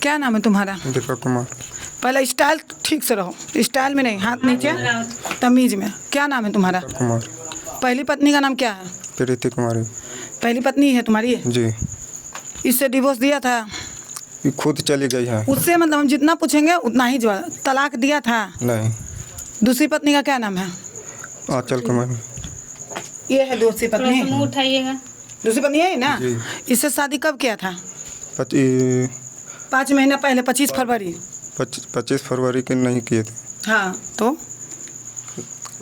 क्या नाम है तुम्हारा? दीपक कुमार। पहले स्टाइल ठीक से रहो, स्टाइल में नहीं, हाथ नीचे, तमीज में। क्या नाम है तुम्हारा? कुमार। पहली पत्नी का नाम क्या है? प्रीति कुमारी। पहली पत्नी है तुम्हारी? जी। इससे डिवोर्स दिया था? ये खुद चली गई है। उससे मतलब हम जितना पूछेंगे उतना ही जवाब। तलाक दिया था? नहीं। दूसरी पत्नी का क्या नाम है? आंचल कुमारी। ये है दूसरी पत्नी? उठाइएगा। दूसरी पत्नी है ना? जी। इससे शादी कब किया था? 25 महीना पहले, 25 फरवरी। 25 फरवरी के नहीं किए थे। हाँ, तो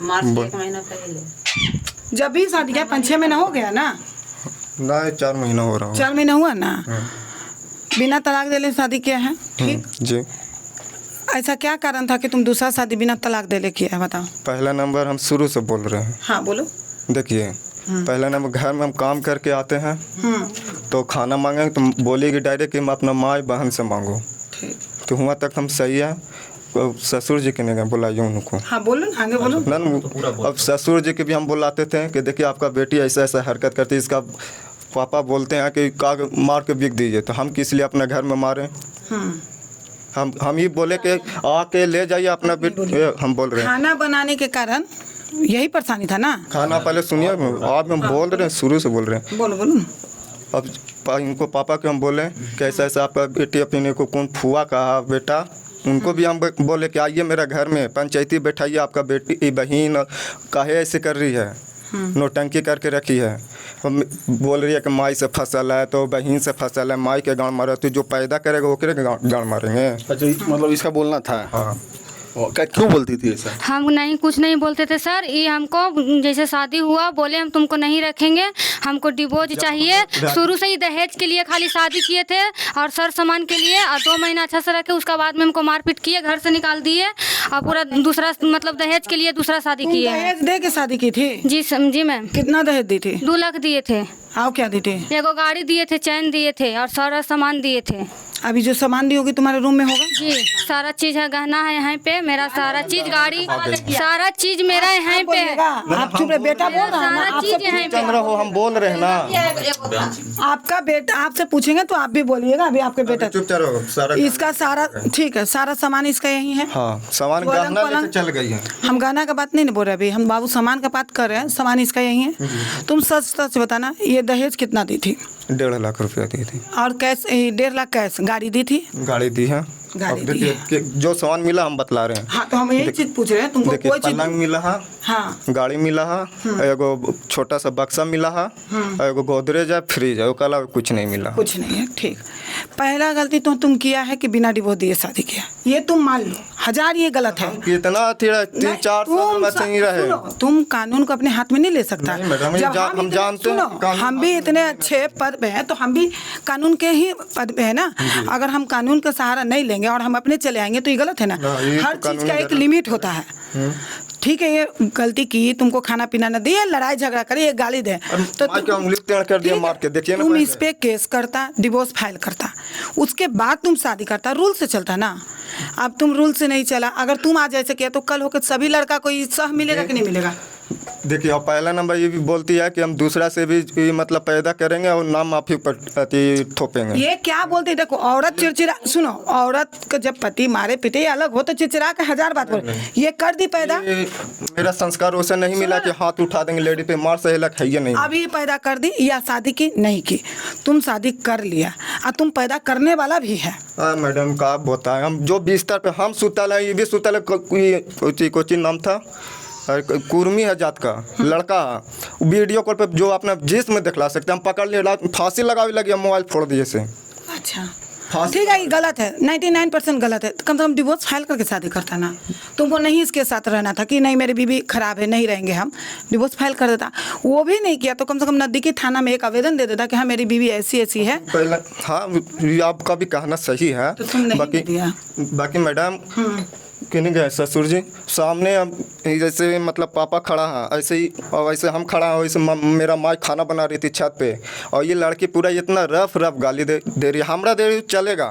मार्च के 1 महीना पहले। जब भी शादी किया 5-6 महीना हो गया ना? नहीं, 4 महीना हो रहा है। 4 महीना हुआ ना? बिना तलाक देले शादी किया है, ठीक? जी। ऐसा क्या कारण था कि तुम दूसरा शादी बिना तलाक देले किया है, बताओ? पहला नंबर हम शुरू से बोल रहे हैं। हाँ, बोलो। देखिए, पहला नंबर घर में हम काम करके आते हैं तो खाना मांगेंगे तो बोलेगी डायरेक्ट कि मैं अपना माँ बहन से मांगो। ठीक। तो वहाँ तक हम सही है। ससुर जी के नहीं बुलाइए उनको। हाँ, बोलो, आगे बोलो। ना, अब ससुर जी के भी हम बुलाते थे कि देखिए आपका बेटी ऐसा ऐसा हरकत करती है, इसका पापा बोलते हैं कि का मार के बिक दीजिए, तो हम किस लिए अपने घर में मारें? हम ही बोले कि आके ले जाइए अपना बेटी, हम बोल रहे हैं। खाना बनाने के कारण यही परेशानी था ना? खाना पहले सुनिए, आप हम बोल रहे हैं, शुरू से बोल रहे हैं। बोलो बोलो। अब इनको पापा के हम बोले कि ऐसा ऐसा आपका बेटी अपने को कौन फुआ कहा बेटा, उनको भी हम बोले कि आइए मेरा घर में पंचायती बैठाइए, आपका बेटी बहन काहे ऐसे कर रही है, नोटंकी करके रखी है। बोल रही है कि माई से फसल है तो बहन से फसल है, माई के गाँव मारे तो जो पैदा करेगा वो करे गाँव मारेंगे। अच्छा, मतलब इसका बोलना था। हाँ। क्यों बोलती थी ऐसा? हम नहीं, कुछ नहीं बोलते थे सर। ये हमको जैसे शादी हुआ बोले हम तुमको नहीं रखेंगे, हमको डिवोर्स चाहिए। शुरू से ही दहेज के लिए खाली शादी किए थे और सर सामान के लिए, और 2 महीना अच्छा से रखे, उसका बाद में हमको मारपीट किए, घर से निकाल दिए और पूरा दूसरा मतलब दहेज के लिए दूसरा शादी तुम किए। दहेज दे के शादी की थी? जी मैम। कितना दहेज दी थी? 2 लाख दिए थे। आओ, क्या दी थी? एगो गाड़ी दिए थे, चैन दिए थे और सारा सामान दिए थे। अभी जो सामान दी होगी तुम्हारे रूम में होगा? जी, सारा चीज है, गहना है यहाँ पे, मेरा सारा चीज, गाड़ी, सारा चीज मेरा यहाँ पे है। आप चुप रहे, बेटा बोल रहा है ना, सारा आपसे चीज यहाँ पे। रहो, हम बोल रहे हैं ना। आपका बेटा, आपसे पूछेंगे तो आप भी बोलिएगा। अभी आपके बेटा चुपचाप रहो। सारा इसका सारा ठीक है, सारा सामान इसका यही है। हाँ, सामान पलंग, गहना पलंग। लेके चल गई है। हम गहना का बात नहीं बोल रहे, अभी हम बाबू सामान का बात कर रहे हैं। सामान इसका यही है। तुम सच सच बताना, ये दहेज कितना दी थी? 1.5 लाख रुपया दी थी। और कैश? 1.5 लाख कैश? गाड़ी दी थी? गाड़ी दी है। गाड़ी अब दी देखिए है। कि जो सामान मिला हम बतला रहे हैं। हाँ, तो हम यही चीज पूछ रहे हैं, तुमको देखिए, कोई चीज? पलंग मिला है, हाँ, गाड़ी मिला है, एगो छोटा सा बक्सा मिला है, एगो गोदरेज है, फ्रिज है, उसके अलावा कुछ नहीं मिला। कुछ नहीं है, ठीक। पहला गलती तो तुम किया है कि बिना डिवोर्स दिए शादी किया, ये तुम मान लो। 1000 ये गलत है। कितना 3-4 साल में सही रहे। सुनो, तुम कानून को अपने हाथ में नहीं ले सकता। नहीं मैडम, हम जानते हैं सुनो, हम भी इतने अच्छे पद पे हैं तो हम भी कानून के ही पद पे है ना। अगर हम कानून का सहारा नहीं लेंगे और हम अपने चले आएंगे तो ये गलत है ना। हर चीज का एक लिमिट होता है। ठीक है, ये गलती की, तुमको खाना पीना न दिए, लड़ाई झगड़ा करे, ये गाली दे तो उंगली टेढ़ कर दिया मार के, देखिए ना। तुम इस पे केस करता, डिवोर्स फाइल करता, उसके बाद तुम शादी करता, रूल से चलता ना। अब तुम रूल से नहीं चला, अगर तुम आज ऐसे किया तो कल होकर सभी लड़का को सह मिलेगा कि नहीं मिलेगा? देखिए, अब पहला नंबर ये भी बोलती है कि हम दूसरा से भी मतलब पैदा करेंगे और नाम माफी पर थोपेंगे। ये क्या बोलती है? देखो, औरत चिड़चिड़ा, सुनो, औरत का जब पति मारे पीटे अलग हो तो चिड़चिड़ा के 1000 बात बोले। ये कर दी पैदा। मेरा संस्कार वैसे नहीं मिला कि हाथ उठा देंगे लेडी पे, मार सहेलक है ये नहीं। अभी पैदा कर दी या शादी की नहीं की, तुम शादी कर लिया और तुम पैदा करने वाला भी है। मैडम का बताए, हम जो बिस्तर पे हम सुतल है, ये भी सुतल है, कोई नाम था, कुर्मी है जात का लड़का, वीडियो कॉल पे जो अपना जिस्म दिखला सकते, हम पकड़ लिए, फांसी लगावे लगी, मोबाइल फोड़ दिए से। अच्छा, ठीक है, ये गलत है, 99% गलत है। कम से कम डिवोर्स फाइल करके शादी करता ना। तुमको नहीं इसके साथ रहना था कि नहीं मेरी बीवी खराब है, नहीं रहेंगे हम, डिवोर्स फाइल कर देता। वो भी नहीं किया तो कम से कम नज़दीकी थाना में एक आवेदन दे देता कि हाँ मेरी बीवी ऐसी ऐसी है। पहले हाँ, आपका भी कहना सही है। तो तुम नहीं बाकी दिया। बाकी मैडम कि नहीं गए ससुर जी सामने अब जैसे मतलब पापा खड़ा है ऐसे ही और वैसे हम खड़ा हैं वैसे मेरा माँ खाना बना रही थी छत पे और ये लड़की पूरा इतना रफ गाली दे रही है। हमरा दे रही चलेगा,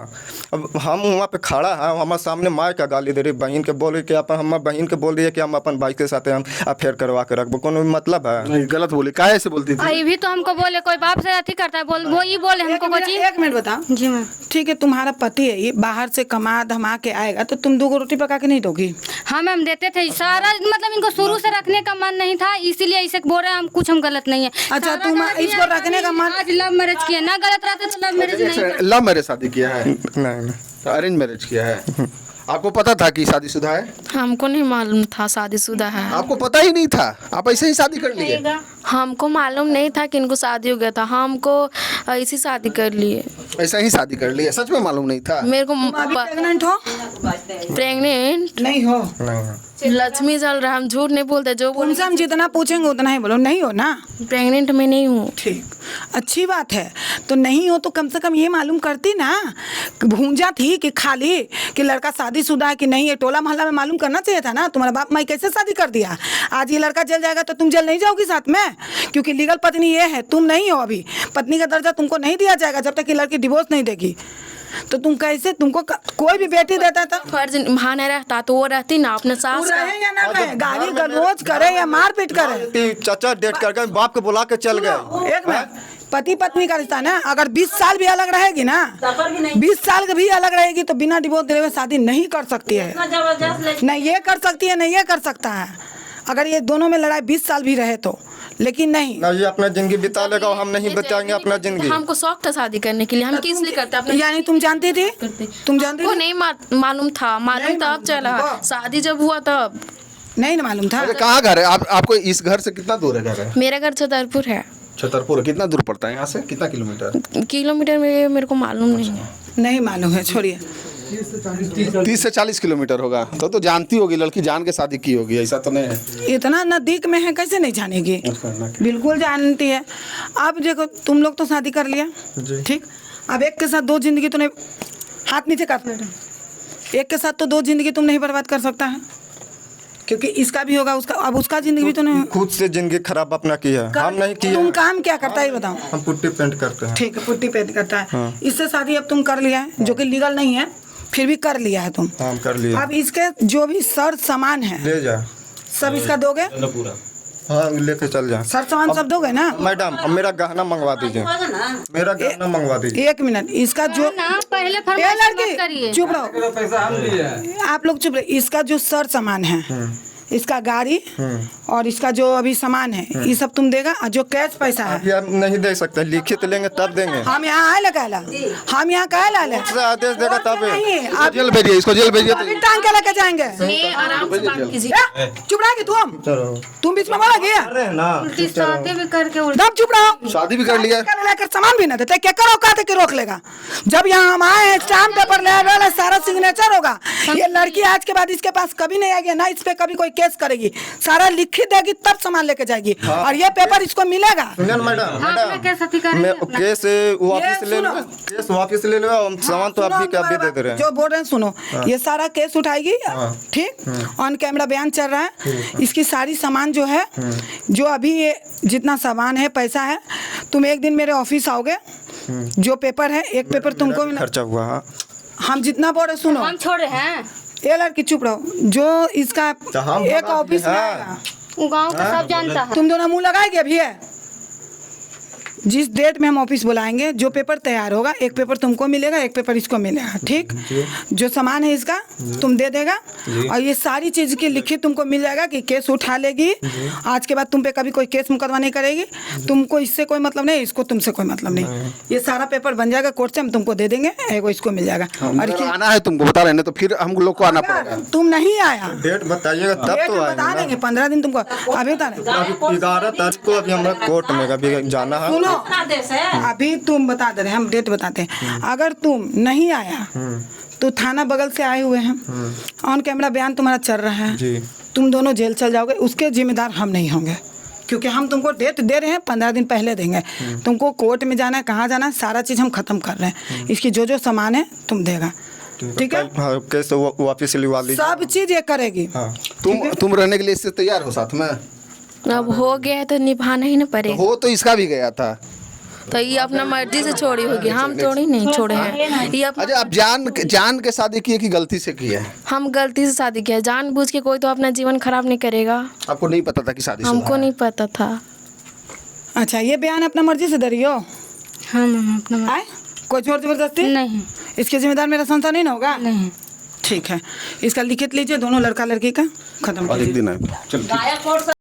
अब हम वहाँ पे खड़ा है हमारे सामने माँ का गाली दे रही, बहन के बोल रही कि अपन हमारे बहन के बोल रही है कि हम अपन भाई के साथ हम अफेयर करवा के रखबो, कोनो मतलब है? नहीं गलत बोली, काहे ऐसे बोलती थी? अभी भी तो हमको बोले कोई बाप से अथी करता है, बोल वो ही बोले हमको कुछ। एक मिनट बताओ। जी मैम। ठीक है, तुम्हारा पति है ये बाहर से कमा धमा के आएगा तो तुम 2 रोटी पका के नहीं दोगी? हाँ मैम देते थे सारा, मतलब इनको शुरू से रखने का मन नहीं था इसीलिए ऐसे बोल रहे हैं, हम कुछ हम गलत नहीं है। अच्छा, तुम इसको रखने का मन, आज लव मैरिज किया ना, गलत रहते तो लव मैरिज नहीं। लव मैरिज शादी किया है? नहीं अरेंज मैरिज किया है। आपको पता था कि शादीशुदा है? हमको नहीं मालूम था शादीशुदा है। आपको पता ही नहीं था, आप ऐसे ही शादी कर लिए? हमको मालूम नहीं था कि इनको शादी हो गया था, हमको ऐसी शादी कर लिए। ऐसा ही शादी कर लिए? सच में मालूम नहीं था? मेरे को अभी प्रेग्नेंट हो? प्रेग्नेंट नहीं हो? लक्ष्मी जल रहा, हम झूठ नहीं बोलते, जो बोल उनसे हम जितना पूछेंगे उतना ही बोलो। नहीं हो ना? प्रेग्नेंट में नहीं हूँ। ठीक, अच्छी बात है। तो नहीं हो तो कम से कम ये मालूम करती ना, भूंजा थी कि खाली कि लड़का शादीशुदा है कि नहीं, ये टोला मोहल्ला में मालूम करना चाहिए था ना। तुम्हारा बाप माई कैसे शादी कर दिया? आज ये लड़का जेल जाएगा तो तुम जेल नहीं जाओगी साथ में, क्योंकि लीगल पत्नी ये है, तुम नहीं हो। अभी पत्नी का दर्जा तुमको नहीं दिया जाएगा जब तक ये लड़की डिवोर्स नहीं देगी। तो तुम कैसे, तुमको कोई भी बेटी देता था फर्ज वहाँ नहीं रहता तो वो रहती ना अपने सास का। रहे या ना रहे, गाली गलौज करे या मारपीट करे। चाचा डेट कर गए, बाप को बुला के चल गए। एक मिनट, पति पत्नी का रिश्ता ना, अगर 20 साल भी अलग रहेगी ना, 20 साल भी अलग रहेगी तो बिना डिवोर्स दिए हुए शादी नहीं कर सकती है। नहीं ये कर सकती है, नहीं ये कर सकता है। अगर ये दोनों में लड़ाई 20 साल भी रहे तो, लेकिन नहीं ना, ये अपना जिंदगी बिता लेगा और हम नहीं बचाएंगे अपना जिंदगी। हमको शौक था शादी करने के लिए, हम किस लिए करते अपने। यानी तुम जानती थी? तुम जानती हमको थी? नहीं मालूम था, मालूम तब चला, शादी जब हुआ तब। नहीं ना मालूम था? अरे कहाँ घर है आपको? इस घर से कितना दूर है घर है? मेरा घर छतरपुर है। छतरपुर कितना दूर पड़ता है यहाँ से? कितना किलोमीटर? किलोमीटर में मेरे को मालूम नहीं है। नहीं मालूम है, छोड़िए। 30 से 40 किलोमीटर होगा। तो जानती होगी, लड़की जान के शादी की होगी, ऐसा तो नहीं है? इतना नजदीक में है, कैसे नहीं जानेगी? बिल्कुल जानती है। अब देखो तुम लोग तो शादी कर लिया, ठीक। अब एक के साथ 2 जिंदगी तो नहीं, हाथ नीचे कर, एक के साथ तो 2 जिंदगी तुम नहीं बर्बाद कर सकता है, क्योंकि इसका भी होगा उसका, अब उसका जिंदगी भी तो नहीं। खुद से जिंदगी खराब अपना किया, हम नहीं किया। तुम काम क्या करता है बताओ? हम पुट्टी पेंट करते हैं। ठीक है, पुट्टी पेंट करता है। इससे शादी अब तुम कर लिया है, जो कि लीगल नहीं है, फिर भी कर लिया है तुम। हम कर लिया। अब इसके जो भी सर सामान है ले जा, सब इसका दोगे? हाँ लेके चल जा। सर सामान सब दोगे ना? मैडम अब मेरा गहना मंगवा दीजिए, मेरा गहना मंगवा दीजिए। 1 मिनट, इसका जो ना पहले ए फरमाइश मत लड़की करिए। चुप रहो, आप लोग चुप रहे। इसका जो सर सामान है, इसका गाड़ी और इसका जो अभी सामान है, ये सब तुम देगा। और जो कैश पैसा है अभी हम नहीं दे सकते, लिखित लेंगे तब देंगे। हम यहाँ आए कहला, हम यहाँ कह ला से आदेश देगा तब नहीं, आप जेल भेजिए इसको, जेल भेजिए। अभी टांग के लेके जाएंगे। आराम से बात कीजिए। चुप रहेगी तुम बीच में बोला गया उल्टी शादी भी करके दम, चुप रहो। शादी भी कर लिया, लेकर सामान भी ना देते, क्या करो कहते कि रोक लेगा? जब यहाँ हम आए हैं, स्टाम्प पेपर ले वाला सारा सिग्नेचर होगा। ये लड़की आज के बाद इसके पास कभी नहीं आएगी ना, इस पे कभी कोई केस करेगी, सारा लिखित देगी तब सामान लेके जाएगी। और ये पेपर इसको मिलेगा। मैडम मैं केस वापस ले लो, केस वापस ले लो, हम सामान तो अभी के अभी दे दे रहे हैं। जो बोल रहे हैं सुनो, ये सारा केस उठाएगी, ठीक। ऑन कैमरा बयान चल रहा है। इसकी सारी सामान जो है, जो अभी ये जितना सामान है, पैसा है, तुम एक दिन मेरे ऑफिस आओगे, जो पेपर है, एक पेपर तुमको खर्चा हुआ। हम जितना बोल रहे सुनो, हम छोड़ रहे हैं। ये लड़की चुप रहो। जो इसका एक ऑफिस में आएगा, वो गाँव का सब जानता है। तुम दोनों मुंह लगाएंगे अभी है। जिस डेट में हम ऑफिस बुलाएंगे, जो पेपर तैयार होगा, एक पेपर तुमको मिलेगा, एक पेपर इसको मिलेगा, ठीक। जो सामान है इसका तुम दे देगा, और ये सारी चीज़ की लिखित तुमको मिल जाएगा कि केस उठा लेगी। आज के बाद तुम पे कभी कोई केस मुकदमा नहीं करेगी, तुमको इससे कोई मतलब नहीं, इसको तुमसे कोई मतलब नहीं। ये सारा पेपर बन जाएगा कोर्ट से, हम तुमको दे देंगे, एगो इसको मिल जाएगा। और आना है तुमको, बता रहे हैं, तो फिर हम लोग को आना पड़ेगा। तुम नहीं आया, डेट बताइएगा तब डेट तो बता देंगे, 15 दिन तुमको अभी बता रहे। 11 तारीख को अभी हमारा कोर्ट में अभी जाना है। सुनो, अभी तुम बता दे रहे, हम डेट बताते हैं। अगर तुम नहीं आया तो थाना बगल से आए हुए हैं, ऑन कैमरा बयान तुम्हारा चल रहा है जी। तुम दोनों जेल चल जाओगे, उसके जिम्मेदार हम नहीं होंगे, क्योंकि हम तुमको डेट दे रहे हैं, 15 दिन पहले देंगे। तुमको कोर्ट में जाना है, कहाँ जाना है, सारा चीज़ हम ख़त्म कर रहे हैं। इसकी जो जो सामान है तुम देगा, ठीक है, हाँ, केस वापस लिवा लीजिए। सब चीज ये करेगी। हाँ तुम रहने के लिए इससे तैयार हो साथ में? अब हो गया है तो निभाना ही ना पड़ेगा। हो तो इसका भी गया था। तो ये अपना मर्जी से छोड़ी होगी, हम थोड़ी नहीं छोड़े हैं। ये अपना अच्छा, आप जान के शादी की है कि गलती से की है? हम गलती से शादी किया, जानबूझ के कोई तो अपना जीवन खराब नहीं करेगा। आपको नहीं पता था कि शादी हमको नहीं पता था। अच्छा, ये बयान अपना मर्जी से दे रही हो? हाँ मैम अपना आए कोई जोर जबरदस्ती नहीं इसके जिम्मेदार मेरा संसार नहीं ना होगा। नहीं। ठीक है, इसका लिखित लीजिए, दोनों लड़का लड़की का खत्म और एक कीजिए। दिन है। चलो।